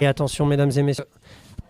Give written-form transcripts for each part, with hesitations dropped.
Et attention, mesdames et messieurs.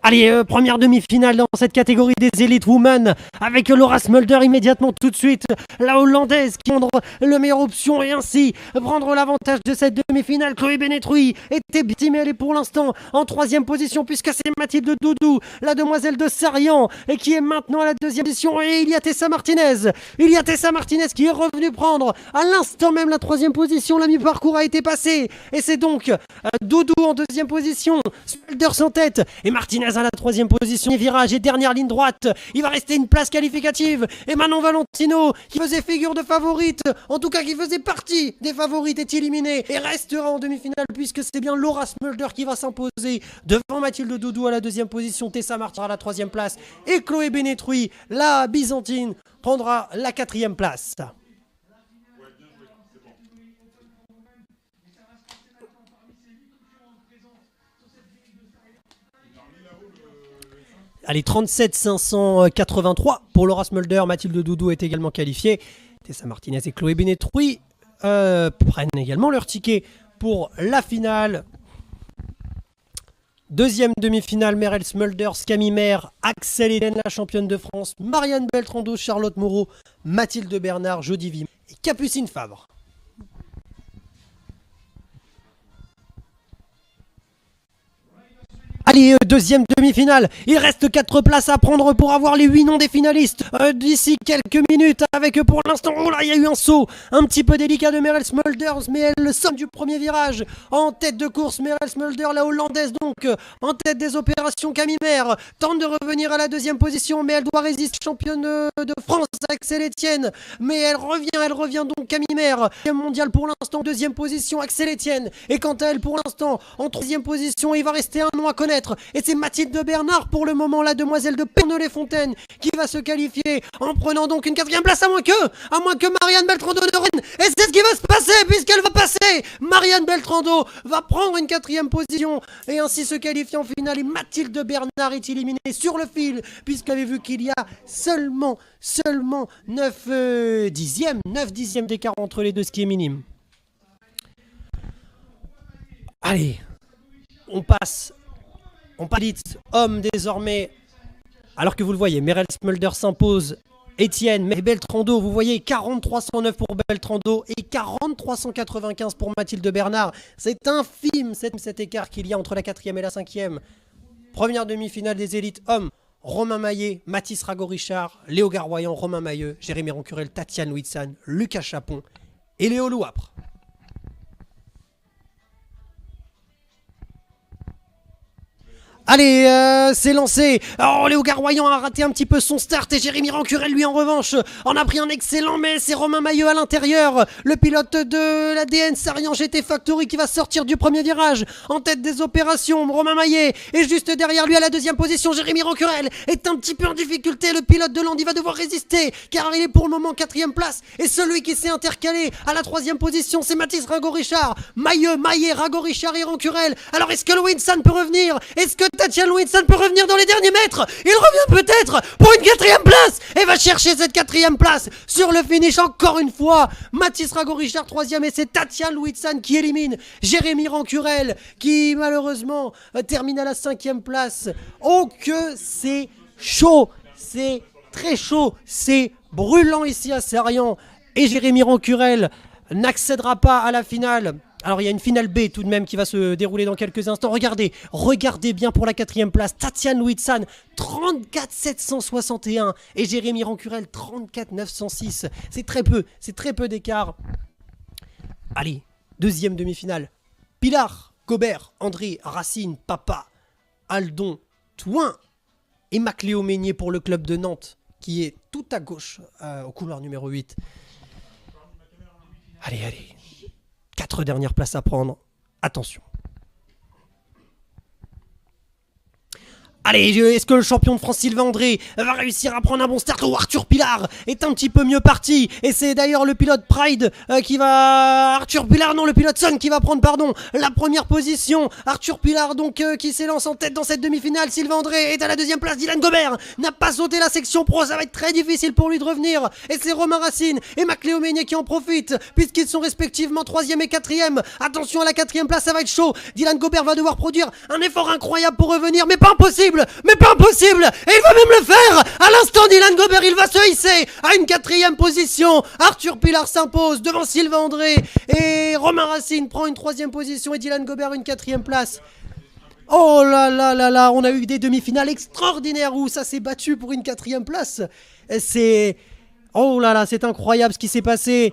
Allez, première demi-finale dans cette catégorie des Elite Women avec Laura Smulder immédiatement tout de suite. La Hollandaise qui prendre la meilleure option et ainsi prendre l'avantage de cette demi-finale. Chloé Benetruy était bien, mais elle est pour l'instant en troisième position puisque c'est Mathilde Doudou, la demoiselle de Sarian, et qui est maintenant à la deuxième position. Et il y a Tessa Martinez. Il y a Tessa Martinez qui est revenue prendre à l'instant même la troisième position. La mi-parcours a été passé et c'est donc Doudou en deuxième position, Smulders en tête et Martinez à la troisième position. Virage et dernière ligne droite. Il va rester une place qualificative. Et Manon Valentino, qui faisait figure de favorite, en tout cas qui faisait partie des favorites, est éliminée et restera en demi-finale puisque c'est bien Laura Smulder qui va s'imposer devant Mathilde Doudou à la deuxième position, Tessa Martin à la troisième place et Chloé Benetruy, la byzantine, prendra la quatrième place. Allez, 37 583 pour Laura Smulder. Mathilde Doudou est également qualifiée. Tessa Martinez et Chloé Benetruy prennent également leur ticket pour la finale. Deuxième demi-finale, Merel Smulders, Camille Maire, Axel Eden, la championne de France, Marianne Beltrando, Charlotte Moreau, Mathilde Bernard, Jodie Vim et Capucine Favre. Allez, deuxième demi-finale. Il reste 4 places à prendre pour avoir les 8 noms des finalistes d'ici quelques minutes. Avec pour l'instant, oh là, il y a eu un saut un petit peu délicat de Merel Smulders, mais elle somme du premier virage. En tête de course, Merel Smulder, la hollandaise donc, en tête des opérations. Camille Maire tente de revenir à la deuxième position, mais elle doit résister. Championne de France, Axel Etienne, mais elle revient donc Camille Maire. Mondial pour l'instant, deuxième position, Axel Etienne. Et quant à elle, pour l'instant, en troisième position, il va rester un nom à connaître. Et c'est Mathilde Bernard pour le moment, la demoiselle de Pernod-les-Fontaines, qui va se qualifier en prenant donc une quatrième place à moins que Marianne Beltrando de Rennes. Et c'est ce qui va se passer puisqu'elle va passer. Marianne Beltrando va prendre une quatrième position et ainsi se qualifier en finale. Et Mathilde Bernard est éliminée sur le fil puisqu'elle avait vu qu'il y a seulement 9 dixièmes d'écart entre les deux, ce qui est minime. Allez, on passe homme désormais, alors que vous le voyez, Merel Smulder s'impose, Etienne, mais Beltrando, vous voyez 4309 pour Beltrando et 4395 pour Mathilde Bernard. C'est infime cet écart qu'il y a entre la quatrième et la cinquième. Première demi-finale des élites hommes, Romain Maillet, Mathis Rago-Richard, Léo Garroyan, Romain Mailleux, Jérémy Rancurel, Tatiane Huitsan, Lucas Chapon et Léo Louapre. Allez, c'est lancé. Oh, Léo Garroyan a raté un petit peu son start et Jérémy Rancurel, lui, en revanche, en a pris un excellent, mais c'est Romain Mailleux à l'intérieur. Le pilote de l'ADN Sarian GT Factory qui va sortir du premier virage. En tête des opérations, Romain Maillet. Et juste derrière lui, à la deuxième position, Jérémy Rancurel est un petit peu en difficulté. Le pilote de Landy va devoir résister, car il est pour le moment quatrième place. Et celui qui s'est intercalé à la troisième position, c'est Mathis Rago-Richard. Mailleux, Maillet, Rago-Richard et Rancurel. Alors, est-ce que Lewinson peut revenir? Est-ce que Tatiane Lewinson peut revenir dans les derniers mètres? Il revient peut-être pour une quatrième place et va chercher cette quatrième place sur le finish encore une fois. Mathis Rago-Richard troisième et c'est Tatiane Lewinson qui élimine Jérémy Rancurel qui malheureusement termine à la cinquième place. Oh que c'est chaud, c'est très chaud, c'est brûlant ici à Sarian et Jérémy Rancurel n'accédera pas à la finale. Alors il y a une finale B tout de même qui va se dérouler dans quelques instants. Regardez bien pour la quatrième place. Tatiane Lewinson, 34 761 et Jérémy Rancurel, 34 906. C'est très peu d'écart. Allez, deuxième demi-finale. Pilar, Gobert, André, Racine, Papa, Aldon, Touin et Macléo Meignier pour le club de Nantes qui est tout à gauche au couloir numéro 8. Allez. 4 dernières places à prendre. Attention. Allez, est-ce que le champion de France Sylvain André va réussir à prendre un bon start? Oh, Arthur Pilar est un petit peu mieux parti. Et c'est d'ailleurs le pilote Pride qui va... Arthur Pilar, non, le pilote Sun qui va prendre, pardon, la première position. Arthur Pilar donc qui s'élance en tête dans cette demi-finale. Sylvain André est à la deuxième place. Dylan Gobert n'a pas sauté la section pro. Ça va être très difficile pour lui de revenir. Et c'est Romain Racine et Macléo Meignet qui en profitent puisqu'ils sont respectivement 3e et 4e. Attention à la 4e place, ça va être chaud. Dylan Gobert va devoir produire un effort incroyable pour revenir, mais pas impossible. Mais pas impossible. Et il va même le faire. À l'instant, Dylan Gobert, il va se hisser à une 4e position. Arthur Pilar s'impose devant Sylvain André. Et Romain Racine prend une 3e position. Et Dylan Gobert une 4e place. Oh là là là là, on a eu des demi-finales extraordinaires où ça s'est battu pour une 4e place. C'est... Oh là là, c'est incroyable ce qui s'est passé.